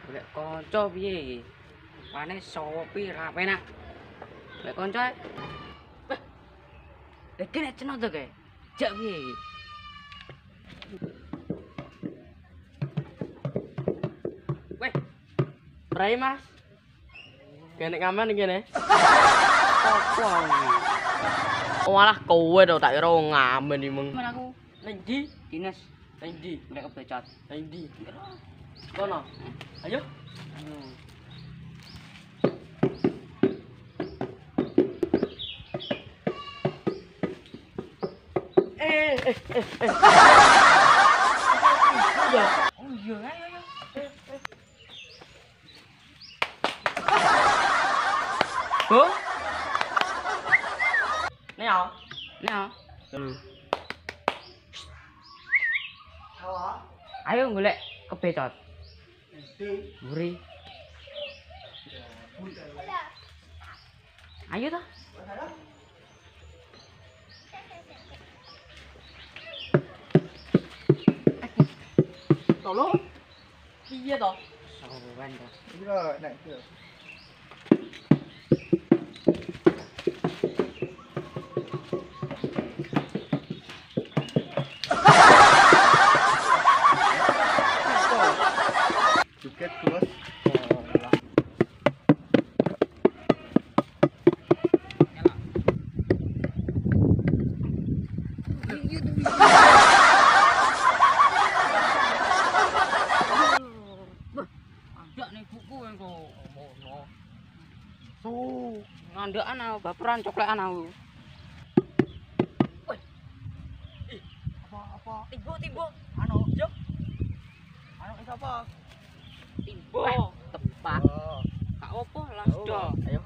Golek kanca piye iki? Pane sopi ra penak. Golek kanca ae. Wah. Iki nek cenot to kae. Jak piye iki? Weh. Rai Mas. Kene ngamen iki kene. Apa iki? Oh alah kowe to tak kira ngamen iki mung. Men aku Ning ndi? dinas Ning ndi? golek kebecot. Ning ndi? Kono. Ayo. Oh iya, ayo ayo. Bu. Neo. Nah, Halo. ayo golek kebecot. Di. Buri. Ayo toh. Tolong. Piye to? Sawan toh. Iya, nek iki. Juket bos. Ada nih buku yang kok ngono. Ngandekan aku baperan coklekan aku. Apa? Tiba-tiba Anu, yo. Anu sapa? tiba tepat. Oh. Gak apa langsung do. Ayo.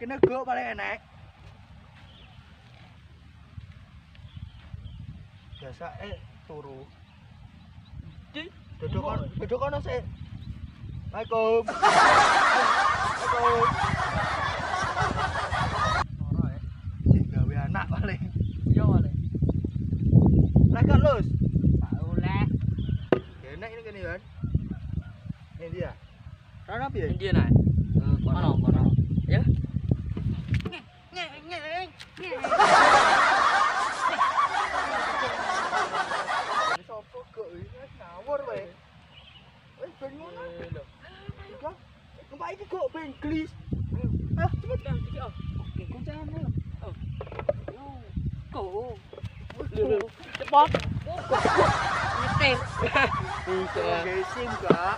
Kene go paling enak. Biasa turu. Di. Duduk kono sik. Assalamualaikum. Assalamualaikum. Ora cek gawe anak paling. Yo wale. Lah gak lus. Tak oleh. Enak ini kene kan. Ini dia. Rana piye? Ndi nae? Kono kono. Ya. Ini sopo kok iki ngawur wae. Wis ben ngono. Kok numpak iki kok ben glis. Ah, cepet kan iki. Oke, kuncane. Yo. Go. Cepot. Nyetir. Bisa. Oke, sim Kak.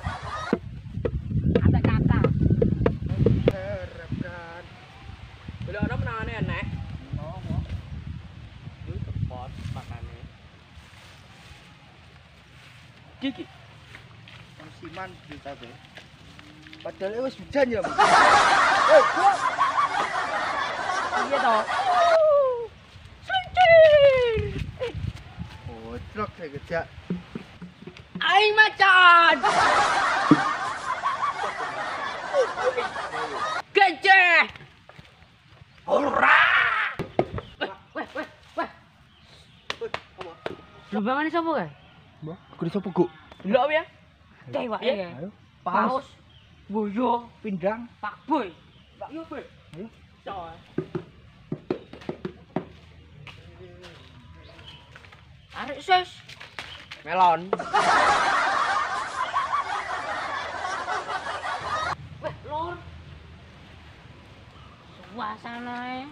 Ada kata. Harap kan. Boleh ana menangane enek. Ngomong. Yo cepot makane. Diki. Musiman cerita be. Padahal wis hujan ya. Eh, kok Iya toh. Bocok saya kejak. Aing macan. Gajah. Ora. Weh. Lubangan sapa kae? Mbah, kudu sapa kok? Ndelok ya. Dewa Iya. ya. Ayo. Paus. Boyo. Pindang. Pak Boy. Pak yo, Be. Ayo. Coy. Arek sis. Melon. Weh, lor. Suasanae.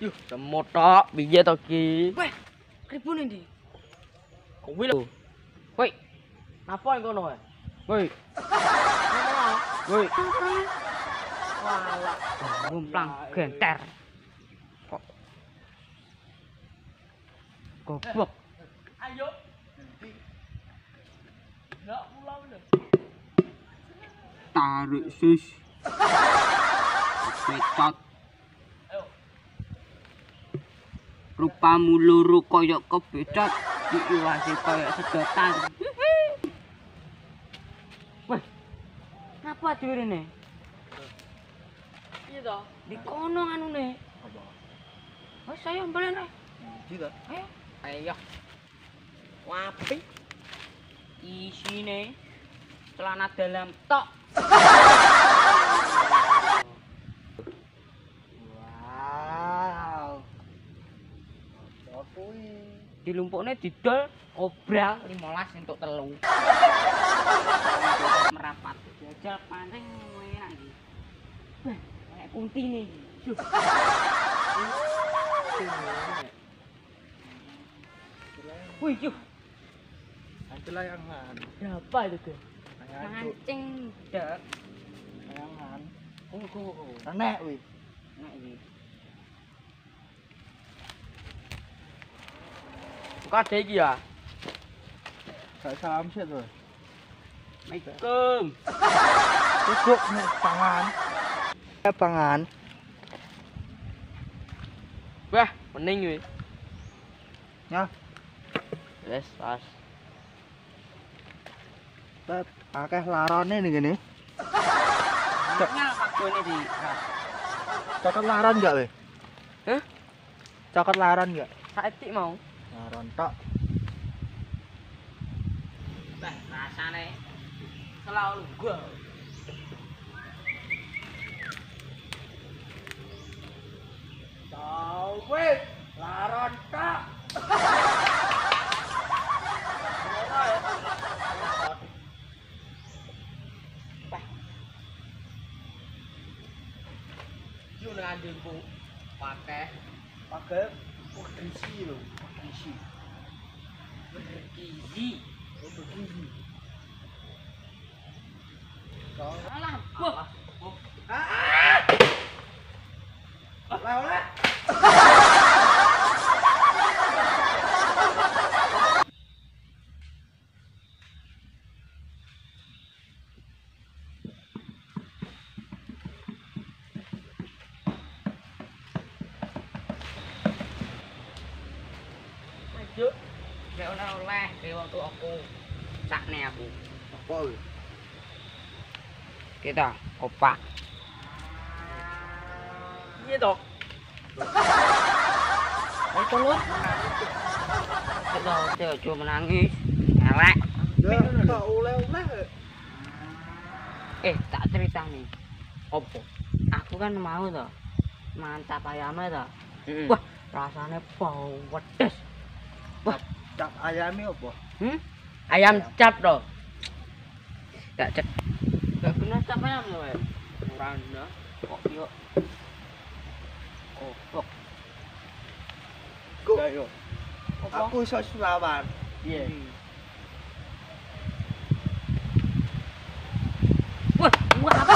Yuh, semut tok, piye to ki? Weh, ribune ndi? Kowe lho. Woi. Napa yang kono wae? Woi. Woi. Walah, ngumplang genter. Kok goblok. Ayo. Ndak pulang lho. Tarik sis. Becot. Ayo. Rupamu loro koyok kebecot, diiwasi koyok sedotan. Weh, ngapa diwirine? Iya to. Di kono anune. Apa? Wes saya mbelen ae. Iki ta? Ayo. Ayo. Wapi. Isine celana dalam tok. Wow. Apa kuwi? Dilumpukne didol obral 15 entuk 3. Merapat. Jajal pancing enak iki. Wah, kayak kuntine iki. Duh. Wih, yuk. Anjir layangan. Berapa itu, Ge? Layangan. Mancing dak. Layangan. Oh. Enek wih. Nah iki. Kok ada iki ya? Gak salam sih tuh. Assalamualaikum. Cukup nek pangan. Pangan. Wah, mending wis. Ya, Wes, pas. tet akeh larone nih gini. Nyal pakone di. Cokot laron enggak weh? Hah? Cokot laron enggak? Saetik mau. Laron tok. Bah, rasane selalu gua. Tau weh, laron tok. Yuk nang andengku. Pakai Pakai bergizi loh, bergizi. Bergizi. Bergizi. Alah, wah. Oleh. yuk. Gak oleh ke waktu aku. Sakne aku. Apa weh? Kita opak. Iya toh. Ayo telur. Kita cuma menangis. Elek. Gak oleh. Tak cerita nih. Opo? Aku kan mau toh. Mantap ayamnya toh. Wah, rasanya bau pedes. Wah, Cap ayamnya apa? ayam cap toh. Gak cek. Gak kena cap ayam loh, Wek. Murana. Kok yuk. Kok. Kok Ayo. aku iso selawan. Iya. Wah, apa?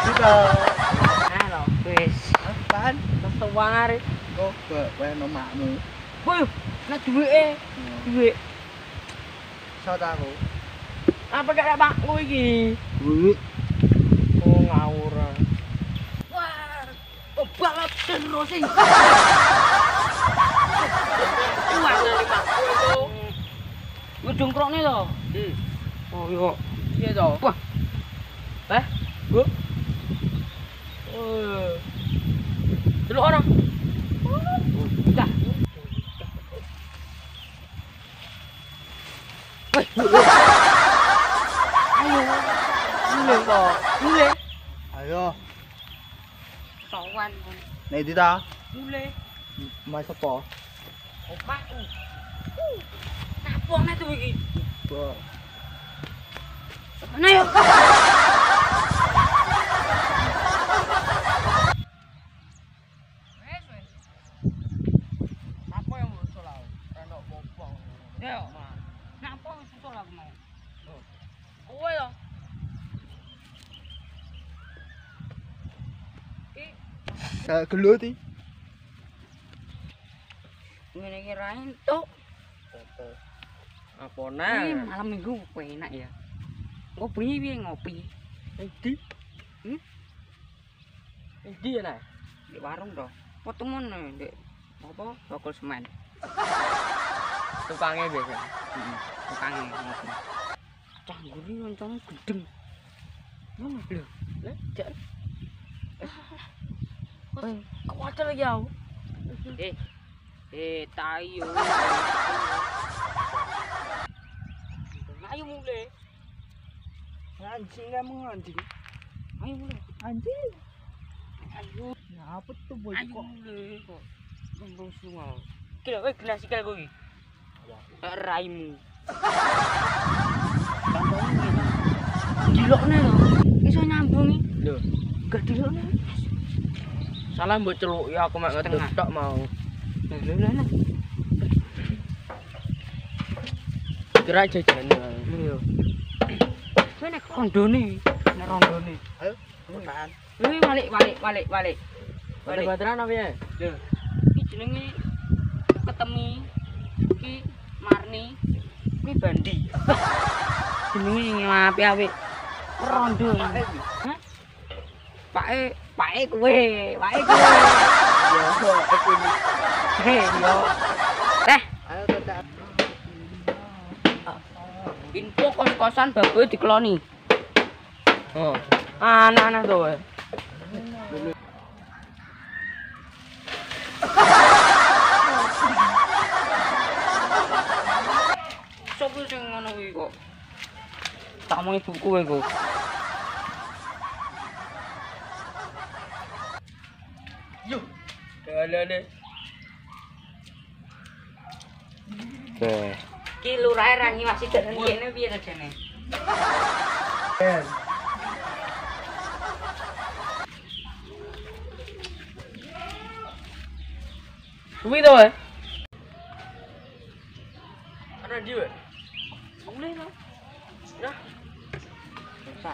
Kita Halo, wis. apaan? Kesuwang arek. Kok wae nomakmu. Woi, nek duweke, duwek. Sot aku. Apa gak bakku iki? Duit. Oh ngawur. Wah, kok balap terus sih. Wah, dari bakku itu. Yo jongkrokne to. Oh, yo. Iya toh. Wah, Bu. Oh. Delok orang. dah. Woi. Ayo. Mulai kok. Mulai. Ayo, Sowan. nek dita. Mulai. Mas apa? Opakku. Napone tuh iki? Bo. Mana yo? Apa yang lu salah? Rano bopong. Yo, ngapa susul aku mau? Kowe ya. Kayak gelut iki. Ngene iki ra entuk. Apa Ini nah? malam minggu enak ya. Ngopi piye ngopi? Endi? Hmm? Endi ya nah? Di warung toh. Potemun ndek apa? Bakul semen. Tukangnya biasa. Tukange ngopi. Cah nguri loncong gedeng. Mana lho? Lah, jak. Woi, Kok wadah lagi aku? eh Tayo. Ayo mulai. Anjing kamu anjing. Ayo mulai. Anjing. Ayo. Ngapa tuh boy Ayo kok? mulai kok. Ngomong sungai. Kira kowe gelas iki kowe. Raimu. Dilokne lho. Iso nyambung iki. Lho, Gak dilokne. salah mbok celuk ya aku mek ngedut tok mau. Lho. Kira jajane. Iya. Kowe nek rondone, nek rondone. Ayo, tekan. Balik. Balik. Bateran apa ya? Lho, iki jenenge ketemi. Iki Marni. Kuwi Bandi. Jenenge apik-apik. Rondo. Hah? Pake kowe. Ya, aku ini. Yo. Ayo tekan. Info kos-kosan baboe dikeloni. Oh. Anak-anak tuh. Weh. Sopo sing ngono kuwi kok? Tak mau ibuku kowe kok. Yo. Dalane. Ki lurahe ra ngiwasi dalan kene piye rajane? Kuwi to, weh. Ana ndi, weh? Boleh lah. Nah, Sa.